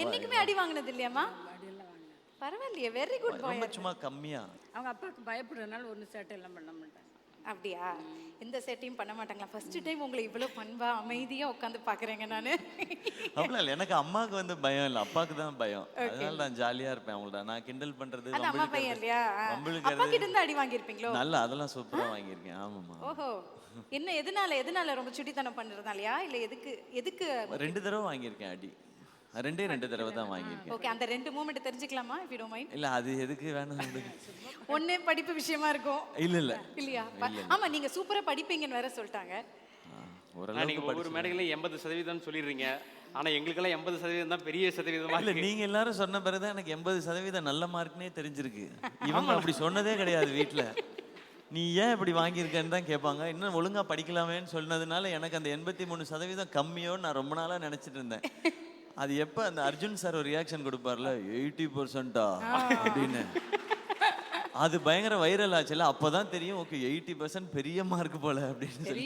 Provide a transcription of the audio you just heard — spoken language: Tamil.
என்னைக்குமே அடி வாங்கினது இல்லையாம்மா? அடியெல்லாம் வாங்கினேன். பரவாயில்லையே, வெரி குட் பாய். ரொம்ப சும்மா கம்மியா. அவங்க அப்பாவுக்கு பயப்படுறதுனால ஒன்றும் சேட்டை எல்லாம் பண்ண மாட்டாங்க. அப்படியா? எந்த செட்டையும் பண்ண மாட்டாங்களா? ஃபர்ஸ்ட் டைம் உங்களை இவ்வளோ பண்பா அமைதியா உட்காந்து பாக்குறேங்க நானு. அப்படிலாம் இல்லை, எனக்கு அம்மாவுக்கு வந்து பயம் இல்லை, அப்பாவுக்கு தான் பயம். அதனால நான் ஜாலியா இருப்பேன் அவங்கள்ட்ட. நான் கிண்டல் பண்றது அது அம்மா பையன் இல்லையா? அப்பா கிட்ட இருந்து அடி வாங்கியிருப்பீங்களோ? நல்ல அதெல்லாம் சூப்பரா வாங்கியிருக்கேன். ஆமாம்மா. ஓஹோ, என்ன எதனால ரொம்ப சுட்டித்தனம் பண்றதுனாலயா இல்ல எதுக்கு? 2 தடவை வாங்கியிருக்கேன் அடி. 2 தடவை தான் வாங்கியிருக்கேன். ஓகே, அந்த 2 மூமெண்ட் தெரிஞ்சுக்கலாமா if you don't mind? இல்ல அது எதுக்கு வேணும் உங்களுக்கு? ஒண்ணே படிப்பு விஷயமா இருக்கும். இல்ல இல்லையா? ஆமா, நீங்க சூப்பரா படிப்பீங்கன்னு வேற சொல்லிட்டாங்க. நீங்க ஒவ்வொரு மேடைகளையும் 80% சொல்லிடுறீங்க. ஆனா எங்களுக்கெல்லாம் 80% தான் பெரிய சதவீதமா இல்ல, இருக்கு. நீங்க எல்லாரும் சொன்ன பிறகுதான் எனக்கு 80% நல்ல மார்க்னே தெரிஞ்சிருக்கு. இவங்க அப்படி சொன்னதே கிடையாது வீட்டுல. நீ ஏன் இப்படி வாங்கியிருக்கன்னு தான் கேட்பாங்க. இன்னும் ஒழுங்கா படிக்கலாமேன்னு சொன்னதுனால எனக்கு அந்த 83% கம்மியோன்னு நான் ரொம்ப நாளா நினைச்சிட்டு இருந்தேன். அது எப்ப அந்த அர்ஜுன் சார் ஒரு ரியாக்ஷன் கொடுப்பார்ல, 80%-ஆ அப்படின்னு, அது பயங்கர வைரல் ஆச்சுல. அப்பதான் தெரியும், ஓகே 80% பெரிய மார்க் போல அப்படின்னு சொல்லி.